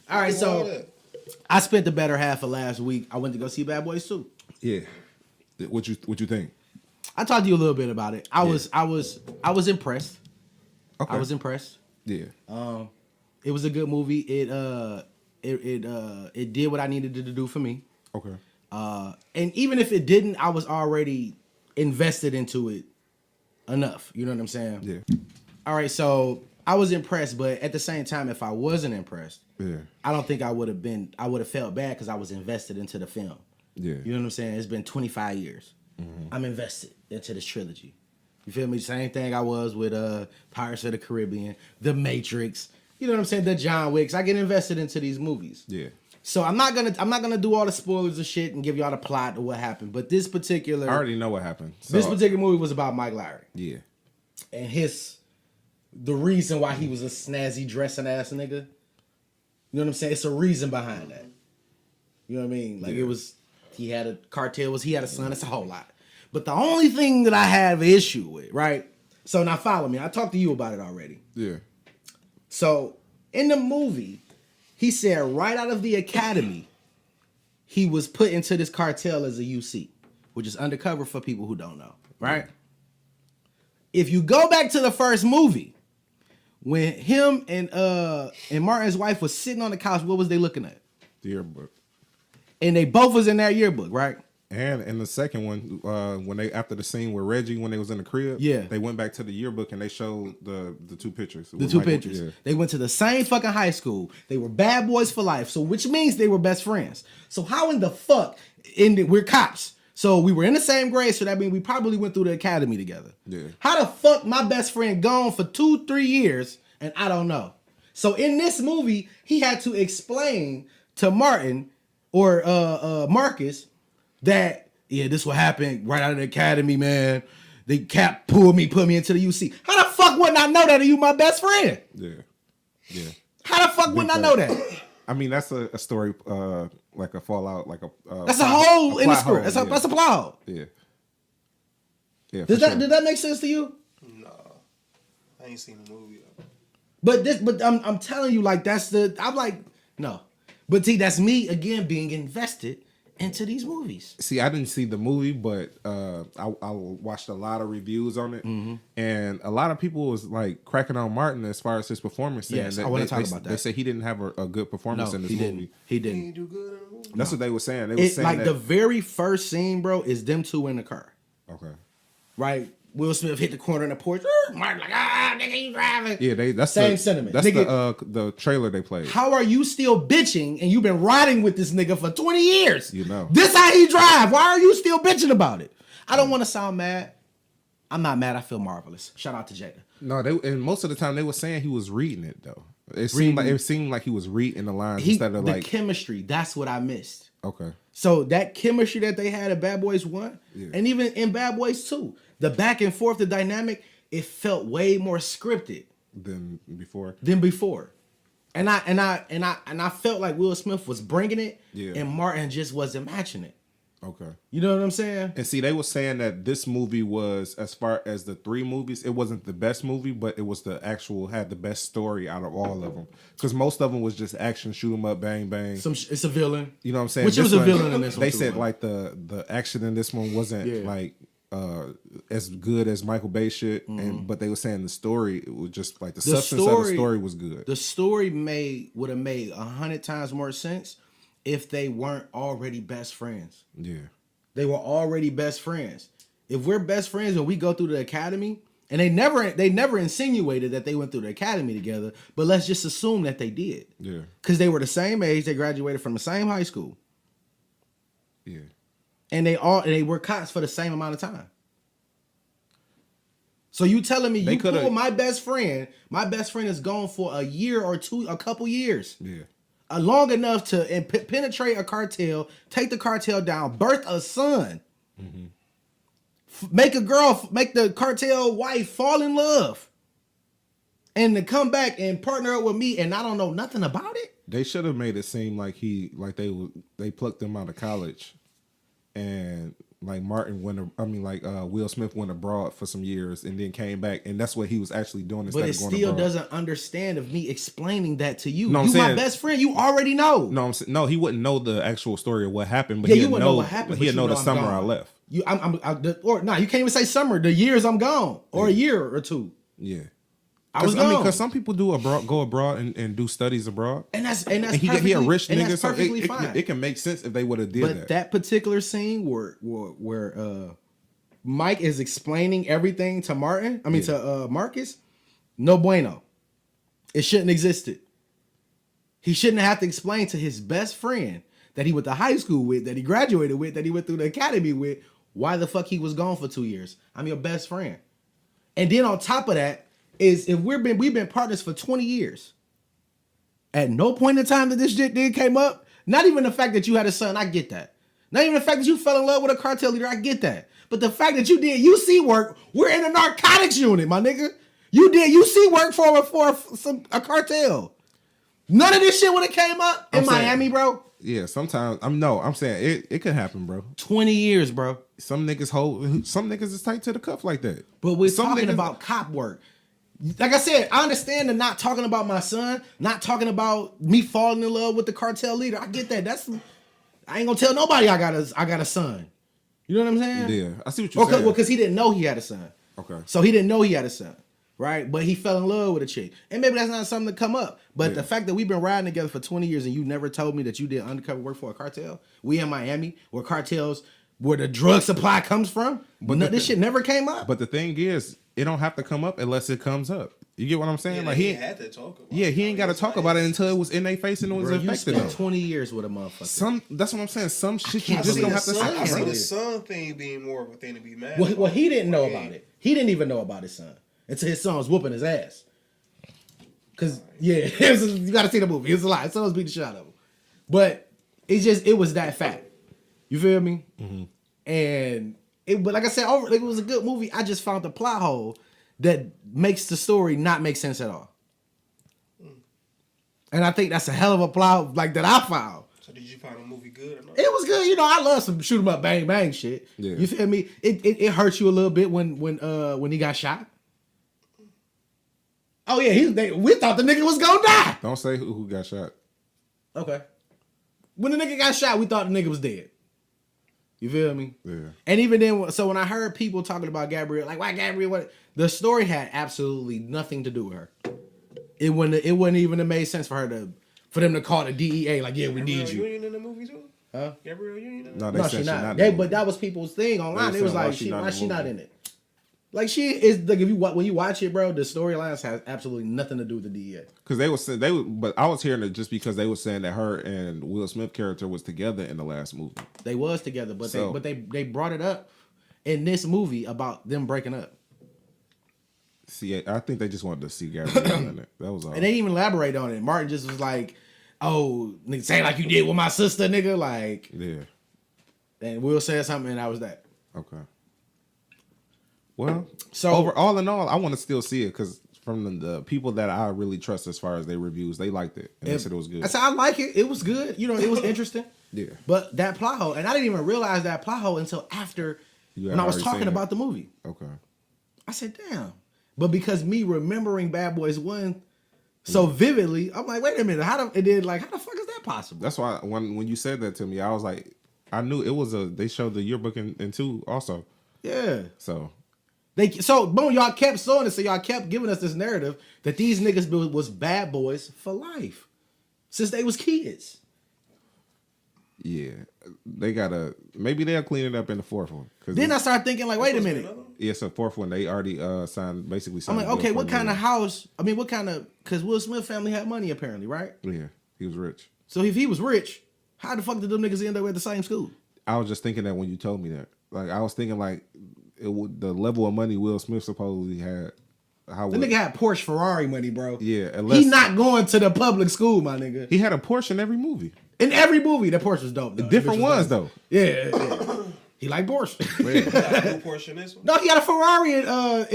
All right, so I spent the better half of last week. I went to go see Bad Boys 2. Yeah. What you think? I talked to you a little bit about it. I was impressed. Okay. I was impressed. Yeah. It was a good movie. It did what I needed it to do for me. Okay. And even if it didn't, I was already invested into it enough. You know what I'm saying? Yeah. All right, so I was impressed, but at the same time, if I wasn't impressed, I don't think I would have felt bad because I was invested into the film. Yeah. You know what I'm saying? It's been 25 years. Mm-hmm. I'm invested into this trilogy. You feel me? Same thing I was with Pirates of the Caribbean, The Matrix. You know what I'm saying? The John Wicks. I get invested into these movies. Yeah. So I'm not gonna do all the spoilers of shit and give y'all the plot of what happened. But this particular, I already know what happened. So. This particular movie was about Mike Lowrey. Yeah. And the reason why he was a snazzy dressing ass nigga. You know what I'm saying? It's a reason behind that. You know what I mean? Like he had a son. It's a whole lot. But the only thing that I have an issue with, right? So now follow me. I talked to you about it already. Yeah. So in the movie, he said right out of the academy, he was put into this cartel as a UC, which is undercover for people who don't know, right? If you go back to the first movie, when him and Martin's wife was sitting on the couch, what was they looking at? The yearbook. And they both was in that yearbook, right? And in the second one, when they after the scene with Reggie when they was in the crib, they went back to the yearbook and they showed the two pictures. The two pictures. Yeah. They went to the same fucking high school. They were bad boys for life. So which means they were best friends. So how in the fuck we're cops. So we were in the same grade, so that means we probably went through the academy together. Yeah. How the fuck my best friend gone for 2-3 years and I don't know? So in this movie, he had to explain to Martin or Marcus that, this what happened right out of the academy, man. The cap pulled me, put me into the UC. How the fuck wouldn't I know that? Are you my best friend? Yeah. Yeah. How the fuck wouldn't I know that? I mean, that's a story, like a fallout, like a... that's a hole in the script. That's a plot hole. Yeah. Yeah. Did that make sense to you? No. I ain't seen the movie yet. But I'm telling you, like, I'm like, no. But see, that's me, again, being invested into these movies. See, I didn't see the movie, but I watched a lot of reviews on it, and a lot of people was like cracking on Martin as far as his performance. Yes, I want to talk about that. They said he didn't have a good performance in this movie. He didn't. He didn't do good in the movie. That's what they were saying. They were saying like that, the very first scene, bro, is them two in the car. Okay. Right? Will Smith hit the corner in the porch. Martin like, nigga, you driving. Yeah, that's same sentiment. That's nigga, the trailer they played. How are you still bitching and you've been riding with this nigga for 20 years? You know. This how he drive. Why are you still bitching about it? I don't want to sound mad. I'm not mad. I feel marvelous. Shout out to Jada. No, and most of the time they were saying he was reading it though. It seemed like he was reading the lines instead of like chemistry. That's what I missed. Okay. So that chemistry that they had at Bad Boys 1 and even in Bad Boys 2, the back and forth, the dynamic, it felt way more scripted than before. And I felt like Will Smith was bringing it, and Martin just wasn't matching it. Okay. You know what I'm saying? And see, they were saying that this movie was, as far as the 3 movies, it wasn't the best movie, but it was had the best story out of all of them. Because most of them was just action, shoot 'em up, bang, bang. It's a villain. You know what I'm saying? Which was a villain in this one. They said like the action in this one wasn't like as good as Michael Bay shit, but they were saying the story, it was just like the substance of the story was good. The story would have made 100 times more sense if they weren't already best friends. Yeah. They were already best friends. If we're best friends and we go through the academy, and they never insinuated that they went through the academy together, but let's just assume that they did. Yeah. Because they were the same age, they graduated from the same high school. Yeah. And they were cops for the same amount of time. So you telling me you pull my best friend is gone for a year or two, a couple years. Yeah. Long enough to penetrate a cartel, take the cartel down, birth a son, make the cartel wife fall in love, and to come back and partner up with me, and I don't know nothing about it. They should have made it seem like they plucked him out of college, and Martin went. Will Smith went abroad for some years and then came back, and that's what he was actually doing. But it still doesn't understand of me explaining that to you. No, I'm you saying, my best friend. You already know. No, I'm saying, no. He wouldn't know the actual story of what happened. But Yeah, he you wouldn't know what But happened. he'd But know you the know I'm summer gone. I left. You, you can't even say summer. The years I'm gone, or a year or two. Yeah. I was gone. Because some people go abroad and do studies abroad, and that's he a rich and nigga, that's so perfectly fine. it can make sense if they would have did But that. that particular scene where Mike is explaining everything to Martin, to Marcus, no bueno. It shouldn't have existed. He shouldn't have to explain to his best friend that he went to high school with, that he graduated with, that he went through the academy with, why the fuck he was gone for 2 years. I'm your best friend. And then on top of that, is if we've been partners for 20 years. At no point in time that this shit came up, not even the fact that you had a son, I get that. Not even the fact that you fell in love with a cartel leader, I get that. But the fact that you did UC work, we're in a narcotics unit, my nigga. You did UC work for a cartel. None of this shit would have came up in Miami, bro. Yeah, sometimes I'm saying it could happen, bro. 20 years, bro. Some niggas is tight to the cuff like that. But we're talking about cop work. Like I said, I understand the not talking about my son, not talking about me falling in love with the cartel leader. I get that. I ain't gonna tell nobody I got a son. You know what I'm saying? Yeah, I see what you're saying. Well, because he didn't know he had a son. Okay. So he didn't know he had a son, right? But he fell in love with a chick. And maybe that's not something to come up. But the fact that we've been riding together for 20 years and you never told me that you did undercover work for a cartel. We in Miami, where cartels, where the drug supply comes from. But this shit never came up. But the thing is, it don't have to come up unless it comes up. You get what I'm saying? Yeah, like he had to talk about it. Yeah, he ain't got to talk about it until it was in their face and it was Bro, you affected spent them. 20 years with a motherfucker. That's what I'm saying. Some shit you can't just don't have to believe say. I see bro. the son thing being more of a thing to be mad Well, about. he didn't know about it. He didn't even know about his son until his son was whooping his ass. Cause you gotta see the movie. It was a lot. His son was beating the shit out of him. But it was that fact. You feel me? Mm-hmm. And but like I said, it was a good movie. I just found the plot hole that makes the story not make sense at all. And I think that's a hell of a plot like that I found. So did you find the movie good or not? It was good. You know, I love some shoot 'em up, bang bang shit. Yeah. You feel me? It hurt you a little bit when he got shot. Oh yeah, we thought the nigga was gonna die. Don't say who got shot. Okay. When the nigga got shot, we thought the nigga was dead. You feel me? Yeah. And even then, so when I heard people talking about Gabrielle, like why Gabrielle, what the story had absolutely nothing to do with her. It wouldn't even have made sense for them to call the DEA like, yeah, we need you. Union in the movie too? Huh? Gabrielle Union? No, No, she not. But that was people's thing online. It was like, why she not in it? Like she is like when you watch it, bro, the storylines has absolutely nothing to do with the DEA. Because but I was hearing it just because they were saying that her and Will Smith character was together in the last movie. They was together, but they brought it up in this movie about them breaking up. See, I think they just wanted to see Gabrielle in it. That was all. And they didn't even elaborate on it. Martin just was like, "Oh, nigga, say like you did with my sister, nigga." Like, yeah. And Will said something, and that was that. Okay. Well, so all in all, I want to still see it because from the people that I really trust as far as their reviews, they liked it and they said it was good. I said I like it. It was good. You know, it was interesting. Yeah. But that plot hole, and I didn't even realize that plot hole until after when I was talking about the movie. Okay. I said, damn. But because me remembering Bad Boys 1 so vividly, I'm like, wait a minute, how the fuck is that possible? That's why when you said that to me, I was like, I knew it was they showed the yearbook in 2 also. Yeah. So boom, y'all kept showing it, so y'all kept giving us this narrative that these niggas was bad boys for life. Since they was kids. Yeah. Maybe they'll clean it up in the 4th one. Then I started thinking like, wait a minute. Yeah, so 4th one, they already signed. I'm like, okay, what kind of house? I mean, because Will Smith family had money apparently, right? Yeah, he was rich. So if he was rich, how the fuck did them niggas end up at the same school? I was just thinking that when you told me that. Like, I was thinking like, the level of money Will Smith supposedly had. The nigga had Porsche Ferrari money, bro. Yeah, he not going to the public school, my nigga. He had a Porsche in every movie. In every movie, that Porsche was dope. Though. Different ones though. Yeah. He liked Porsche. Porsche in this one? No, he had a Ferrari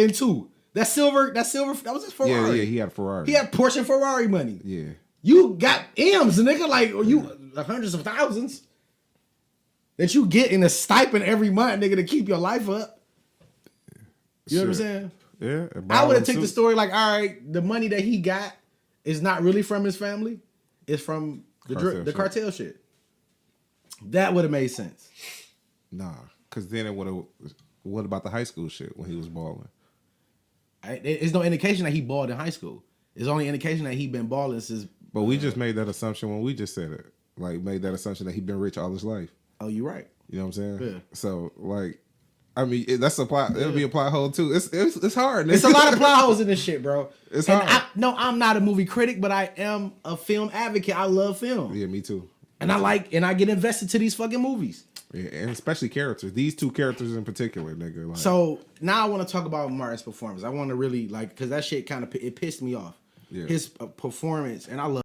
in 2. That silver, that was his Ferrari. Yeah, he had a Ferrari. He had Porsche and Ferrari money. Yeah. You got M's, nigga, like you hundreds of thousands. that you get in a stipend every month, nigga, to keep your life up. You know what I'm Shit. saying? Yeah. I would have taken the story like, all right, the money that he got is not really from his family. It's from the cartel shit. That would have made sense. Nah, because then it would have. What about the high school shit when he was balling? There's no indication that he balled in high school. There's only indication that he been balling since. But we just made that assumption when we just said it. Like, made that assumption that he been rich all his life. Oh, you're right. You know what I'm saying? Yeah. So, like, I mean, that's a plot. It'll be a plot hole too. It's hard. It's a lot of plot holes in this shit, bro. It's and hard. I'm not a movie critic, but I am a film advocate. I love film. Yeah, me too. And I get invested to these fucking movies. Yeah, and especially characters. These two characters in particular, nigga. Like, So now I want to talk about Martin's performance. I want to really because that shit kind of it pissed me off. Yeah. His performance, and I love.